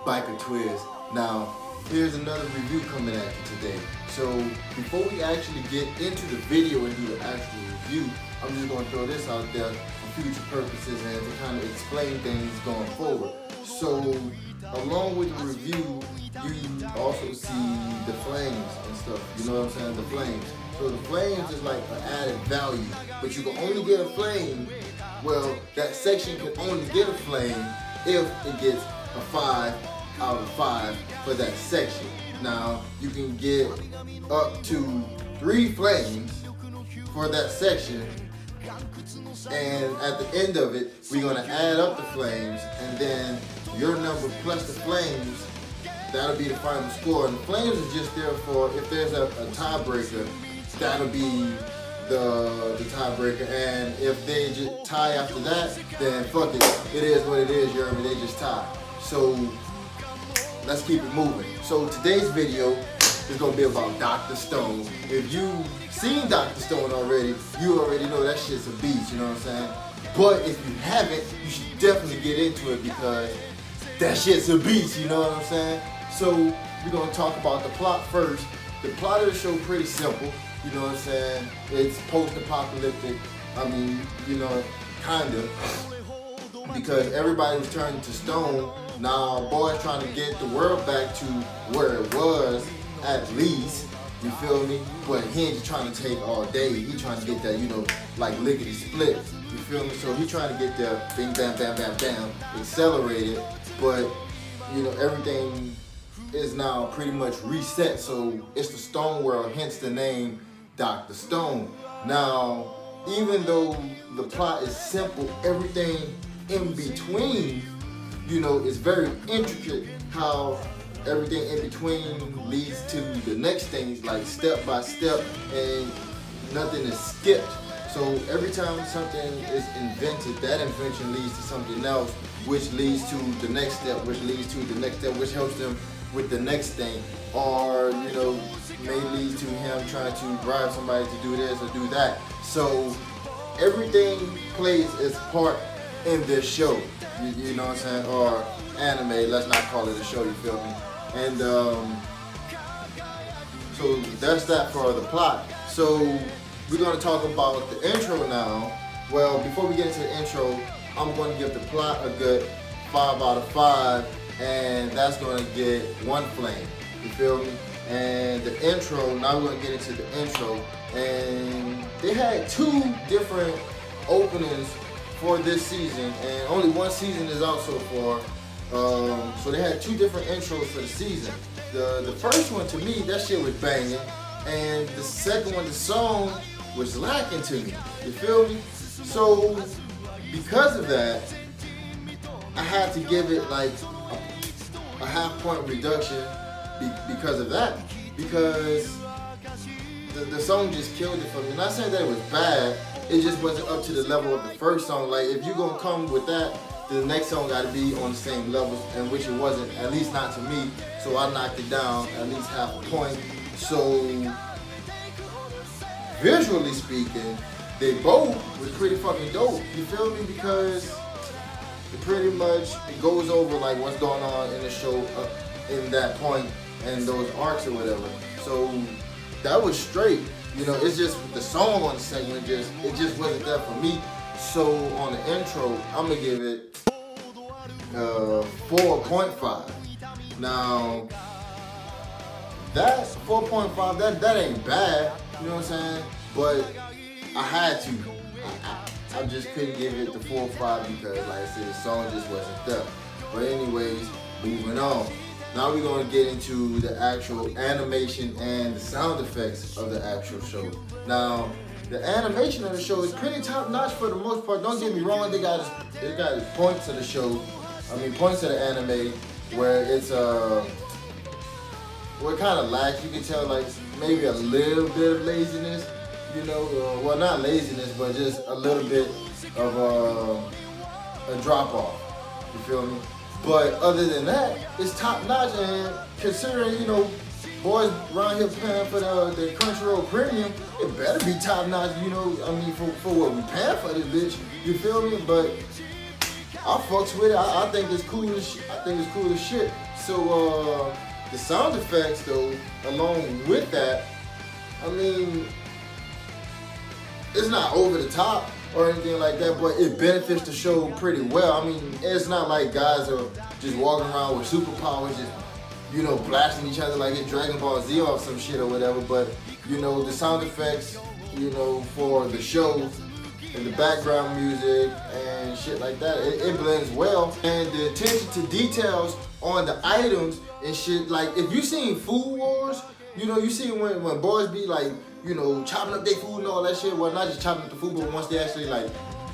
Biker Twist. Now, here's another review coming at you today. So, before we actually get into the video and do the actual review, I'm just going to throw this out there for future purposes and to kind of explain things going forward. So, along with the review, you also see the flames and stuff. You know what I'm saying? The flames. So the flames is like an added value, but you can only get a flame. Well, that section can only get a flame if it gets a 5 out of 5 for that section. Now, you can get up to 3 flames for that section, and at the end of it, we're gonna add up the flames, and then your number plus the flames, that'll be the final score. And the flames is just there for if there's a tiebreaker, that'll be the tiebreaker. And if they just tie after that, then fuck it. It is what it is, you heard me, they just tie. So let's keep it moving. So today's video is gonna be about Dr. Stone. If you've seen Dr. Stone already, you already know that shit's a beast, you know what I'm saying? But if you haven't, you should definitely get into it because that shit's a beast, you know what I'm saying? So we're gonna talk about the plot first. The plot of the show pretty simple, you know what I'm saying? It's post-apocalyptic, I mean, you know, kinda. Because everybody was turning to stone. Now boy's trying to get the world back to where it was, at least. You feel me? But he ain't just trying to take all day. He trying to get that, you know, like lickety split. You feel me? So he trying to get there, bing, bam, bam, bam, bam, accelerated. But, you know, everything is now pretty much reset. So it's the Stone World, hence the name Dr. Stone. Now, even though the plot is simple, everything in between, you know, is very intricate. How everything in between leads to the next thing, like step by step, and nothing is skipped. So every time something is invented, that invention leads to something else, which leads to the next step, which leads to the next step, which helps them with the next thing. Or, you know, may lead to him trying to bribe somebody to do this or do that. So everything plays its part in this show. You know what I'm saying? Or anime, let's not call it a show, you feel me? And so that's that for the plot. So we're gonna talk about the intro now. Well, before we get into the intro, I'm gonna give the plot a good 5 out of 5, and that's gonna get 1 flame. You feel me? And the intro, now we're gonna get into the intro. And they had 2 different openings for this season, and only 1 season is out so far. So they had 2 different intros for the season. The first one, to me, that shit was banging, and the second one, the song, was lacking to me. You feel me? So because of that, I had to give it like a half-point reduction because of that. Because the song just killed it for me. Not saying that it was bad, it just wasn't up to the level of the first song. Like, if you're gonna come with that, the next song gotta be on the same level, and which it wasn't, at least not to me. So I knocked it down at least half a point. So visually speaking, they both was pretty fucking dope. You feel me? Because it pretty much it goes over like what's going on in the show in that point and those arcs or whatever. So that was straight. You know, it's just the song on the segment it just wasn't there for me. So on the intro, I'm gonna give it 4.5. Now that 4.5, that ain't bad. You know what I'm saying? But I had to. I just couldn't give it the 4 or 5 because, like I said, the song just wasn't there. But anyways, moving on. Now we're gonna get into the actual animation and the sound effects of the actual show. Now, the animation of the show is pretty top notch for the most part. Don't get me wrong, they got points of the show. I mean, points of the anime where it's well, it kind of lacks. You can tell like maybe a little bit of laziness. You know, well, not laziness, but just a little bit of a drop off. You feel me? But other than that, it's top notch, and considering, you know, boys around here paying for the Crunchyroll Premium, it better be top notch, you know, I mean, for what we paying for this bitch, you feel me? But I fucks with it. I think it's cool as shit. So the sound effects though, along with that, I mean, it's not over the top or anything like that, but it benefits the show pretty well. I mean, it's not like guys are just walking around with superpowers, just, you know, blasting each other like it's Dragon Ball Z or some shit or whatever, but, you know, the sound effects, you know, for the show and the background music and shit like that, it blends well. And the attention to details on the items and shit, like if you seen Food Wars, you know, you see when boys be like, you know, chopping up their food and all that shit. Well, not just chopping up the food, but once they actually like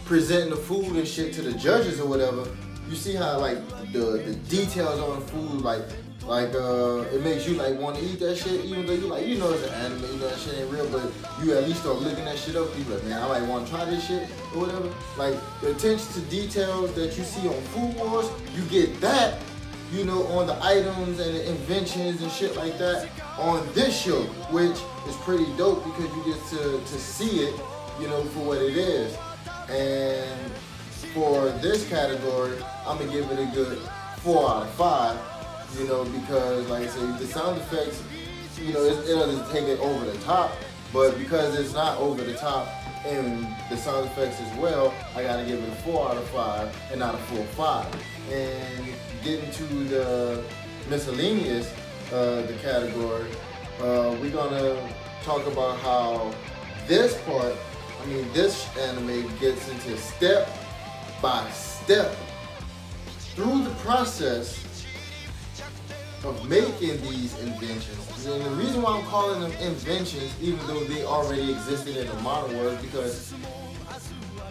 presenting the food and shit to the judges or whatever, you see how like the details on the food, like it makes you like want to eat that shit, even though you like, you know, it's an anime, you know that shit ain't real, but you at least start looking that shit up. You like, man, I might want to try this shit or whatever. Like the attention to details that you see on Food Wars, you get that, you know, on the items and the inventions and shit like that on this show, which is pretty dope because you get to see it, you know, for what it is. And for this category, I'm gonna give it a good 4 out of 5, you know, because like I said, the sound effects, you know, it doesn't take it over the top, but because it's not over the top and the sound effects as well, I gotta give it a 4 out of 5 and not a 4-5. And getting to the miscellaneous, the category, we're gonna talk about how this part, I mean this anime gets into step by step through the process of making these inventions. And the reason why I'm calling them inventions, even though they already existed in the modern world, because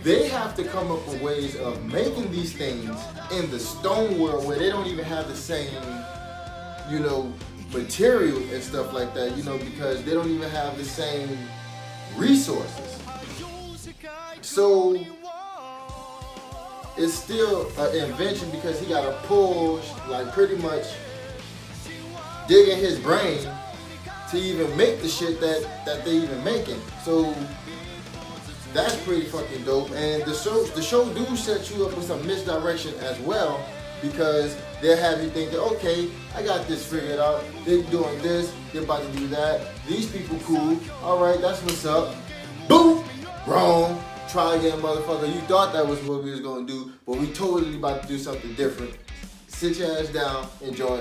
they have to come up with ways of making these things in the stone world where they don't even have the same, you know, material and stuff like that, you know, because they don't even have the same resources. So it's still an invention because he got to pull, like pretty much dig in his brain to even make the shit that they even making. So that's pretty fucking dope. And the show do set you up with some misdirection as well, because they'll have you thinking, okay, I got this figured out. They're doing this, they're about to do that. These people cool. All right, that's what's up. Boom, wrong. Try again, motherfucker. You thought that was what we was gonna do, but we totally about to do something different. Sit your ass down, enjoy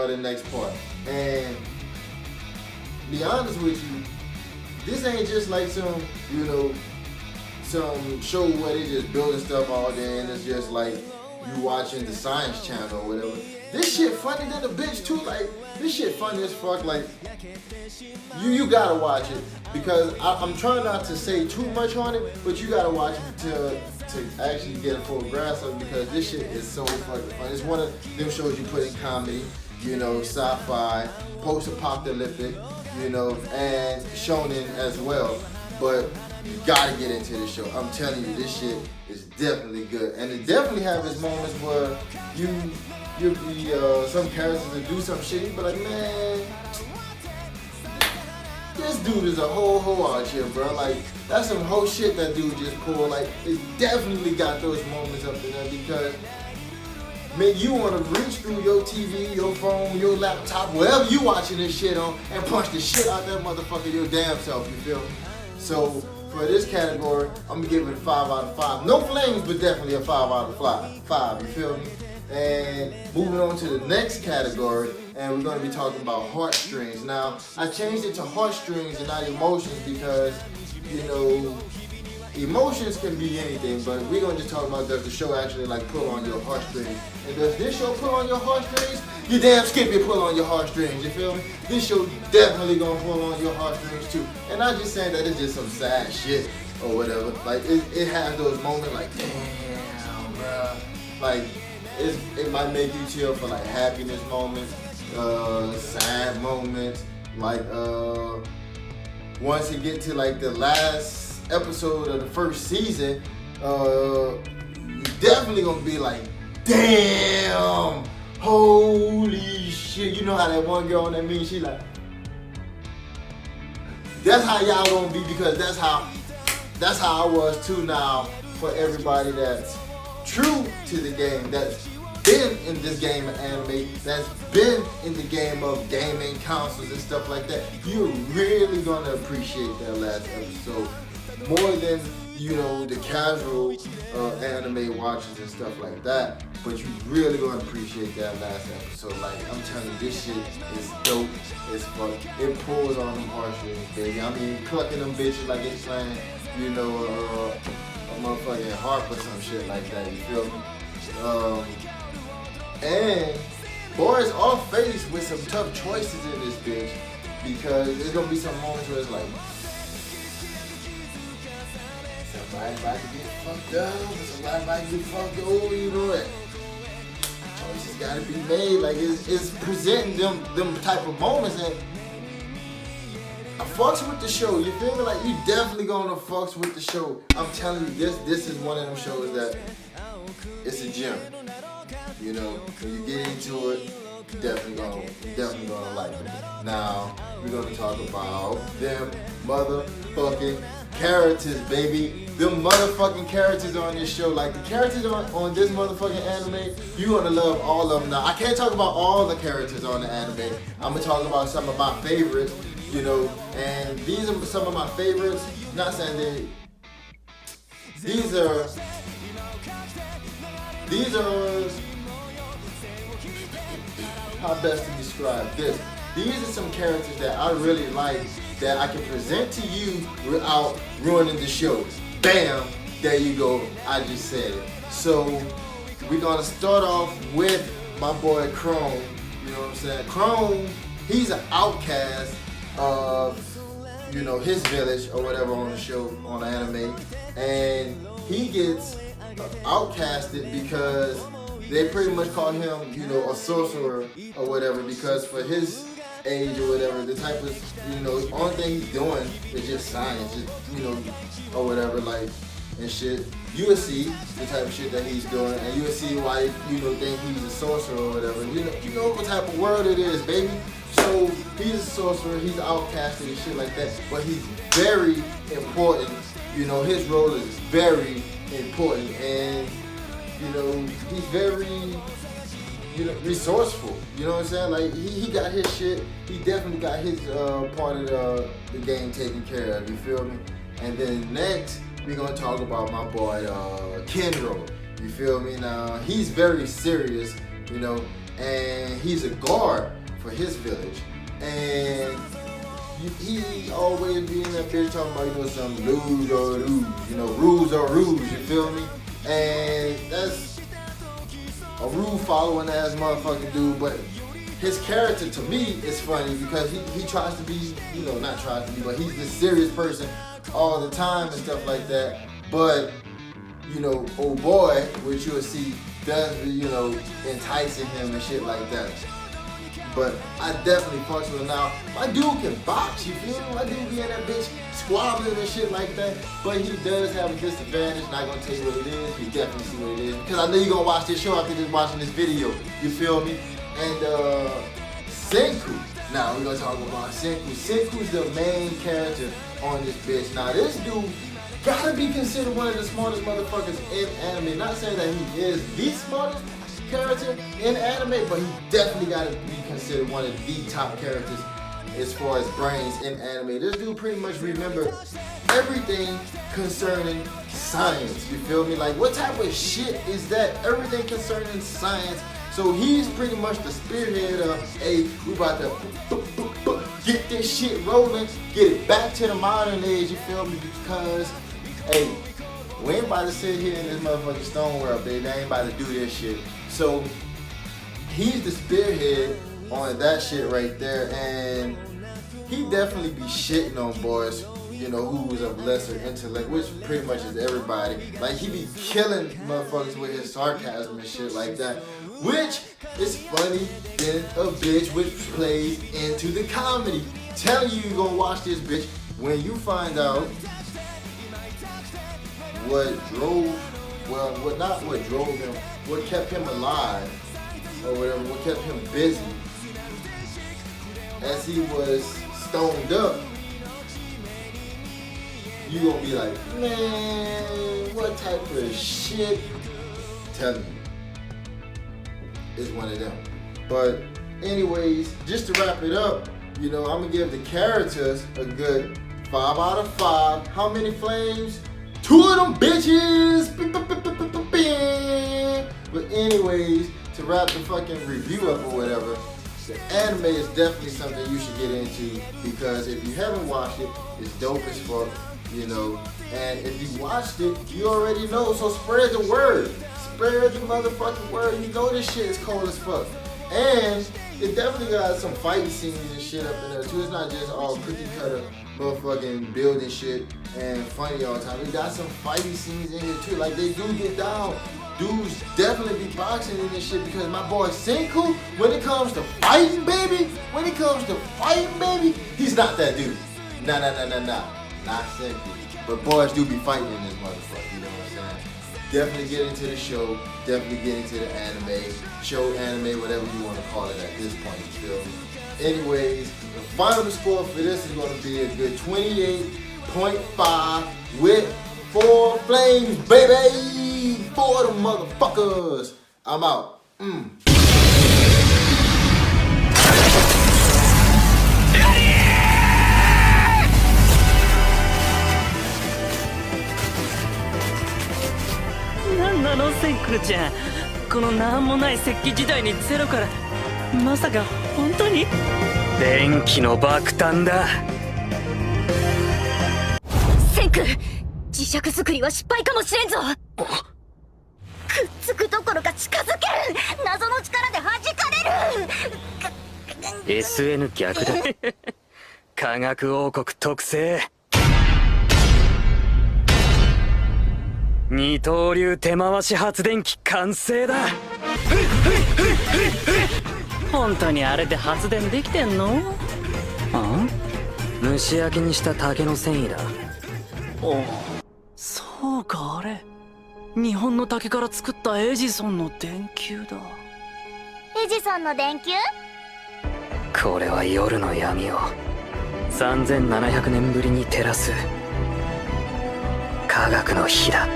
the next part. And be honest with you, this ain't just like some, you know, some show where they just building stuff all day and it's just like you watching the Science Channel or whatever. This shit funny than a bitch too. Like this shit funny as fuck. Like you gotta watch it, because I'm trying not to say too much on it, but you gotta watch it to actually get a full grasp of it, because this shit is so fucking fun. It's one of them shows you put in comedy, you know, sci-fi, post-apocalyptic, you know, and shonen as well. But you gotta get into this show. I'm telling you, this shit is definitely good, and it definitely have its moments where you'll be some characters that do some shit, you be like, man, this dude is a whole out here, bro. Like, that's some whole shit that dude just pulled. Like, it definitely got those moments up in there, because, man, you want to reach through your TV, your phone, your laptop, wherever you watching this shit on, and punch the shit out that motherfucker your damn self, you feel me? So, for this category, I'm going to give it a 5 out of 5. No flames, but definitely a 5 out of 5, you feel me? And moving on to the next category, and we're going to be talking about heartstrings. Now, I changed it to heartstrings and not emotions because, you know, emotions can be anything, but we're going to just talk about, does the show actually like pull on your heartstrings? And does this show pull on your heartstrings? You damn Skippy pull on your heartstrings, you feel me? This show definitely going to pull on your heartstrings too. And I'm just saying that it's just some sad shit or whatever. Like, it has those moments like, damn, bruh. Like, it might make you chill for like happiness moments, sad moments. Like once you get to like the last episode of the first season, you definitely gonna be like, damn, holy shit. You know how that one girl on that meme, she like, that's how y'all gonna be, because that's how I was too. Now for everybody that's true to the game, that's been in this game of anime, that's been in the game of gaming consoles and stuff like that, you're really gonna appreciate that last episode more than, you know, the casual anime watchers and stuff like that. But you really gonna appreciate that last episode. Like, I'm telling you, this shit is dope as fuck. It pulls on them heartstrings, baby. I mean, clucking them bitches like it's playing, you know, a motherfucking harp or some shit like that. You feel me? And boys are faced with some tough choices in this bitch, because there's gonna be some moments where it's like, somebody about to get fucked up, somebody about to get fucked over, you know that. Choices gotta be made. Like, it's presenting them type of moments, and I fucks with the show. You feel me? Like, you definitely gonna fucks with the show. I'm telling you, this is one of them shows that it's a gem. You know, when you get into it, you definitely gonna like it. Now, we're gonna talk about them motherfucking characters, baby. Them motherfucking characters on this show. Like, the characters on this motherfucking anime, you're gonna love all of them. Now, I can't talk about all the characters on the anime. I'm gonna talk about some of my favorites, you know, and these are some of my favorites. Not saying these are how best to describe this. These are some characters that I really like that I can present to you without ruining the show. Bam! There you go. I just said it. So we're gonna start off with my boy Chrome. You know what I'm saying? Chrome, he's an outcast of, you know, his village or whatever on the show, on the anime, and he gets outcasted because they pretty much call him, you know, a sorcerer or whatever, because for his age or whatever, the type of, you know, the only thing he's doing is just science, just, you know, or whatever, like, and shit. You will see the type of shit that he's doing, and you will see why, you know, think he's a sorcerer or whatever. You know what type of world it is, baby. So he's a sorcerer, he's outcasted and shit like that, but he's very important. You know, his role is very important, and you know, he's very, you know, resourceful. You know what I'm saying? Like, he got his shit. He definitely got his part of the game taken care of. You feel me? And then next, we're gonna talk about my boy Kenro. You feel me? Now, he's very serious, you know, and he's a guard for his village, and he always be in that bitch talking about, you know, some rules or rules, you know, rules or rules, you feel me? And that's a rule following ass motherfucking dude, but his character to me is funny because he tries to be, you know, not tries to be, but he's this serious person all the time and stuff like that. But, you know, old boy, which you'll see, does be, you know, enticing him and shit like that. But I definitely fucks with him. Now, my dude can box, you feel me? My dude be in that bitch squabbling and shit like that. But he does have a disadvantage. Not gonna tell you what it is. You definitely see what it is. Because I know you're gonna watch this show after just watching this video. You feel me? And Senku. Now, we're gonna talk about Senku. Senku's the main character on this bitch. Now, this dude gotta be considered one of the smartest motherfuckers in anime. Not saying that he is the smartest character in anime, but he definitely gotta be considered one of the top characters as far as brains in anime. This dude pretty much remember everything concerning science. You feel me? Like, what type of shit is that? Everything concerning science. So he's pretty much the spearhead of, hey, we about to get this shit rolling, get it back to the modern age, you feel me? Because, hey, we ain't about to sit here in this motherfucking stone world, baby. I ain't about to do this shit. So he's the spearhead on that shit right there, and he definitely be shitting on boys, you know, who was of lesser intellect, which pretty much is everybody. Like, he be killing motherfuckers with his sarcasm and shit like that, which is funny than a bitch, which plays into the comedy. Telling you you're gonna watch this bitch when you find out what kept him alive, or whatever, what kept him busy as he was stoned up. You gonna be like, man, what type of shit? Tell me, is one of them. But anyways, just to wrap it up, you know, I'm gonna give the characters a good 5 out of 5. How many flames? 2 of them bitches! But anyways, to wrap the fucking review up or whatever, the anime is definitely something you should get into, because if you haven't watched it, it's dope as fuck, you know. And if you watched it, you already know, so spread the word. Spread the motherfucking word. You know this shit is cold as fuck. And it definitely got some fighting scenes and shit up in there too. It's not just all cookie cutter motherfucking building shit and funny all the time. It got some fighting scenes in here too. Like, they do get down. Dudes definitely be boxing in this shit, because my boy Senku, when it comes to fighting, baby, he's not that dude. Nah. Not Senku. But boys do be fighting in this motherfucker, you know what I'm saying? Definitely get into the show, definitely get into the anime, show anime, whatever you want to call it at this point, you feel me? Anyways, the final score for this is going to be a good 28.5 with 4 flames, baby! 4 of them motherfuckers! I'm out. なんなのセンクルちゃん、このなんもない石器時代にゼロから、まさか本当に？電気の爆誕だ。センク、磁石作りは失敗かもしれんぞ。くっつくどころか近づける、謎の力で弾かれる。 SN 逆だ。科学王国特製二刀流手回し発電機完成だ。本当にあれで発電できてんの？あ？蒸し焼きにした竹の繊維だ。お、そうか、あれ日本の竹から作ったエジソンの電球だ。エジソンの電球？これは夜の闇を3700年ぶりに照らす科学の火だ。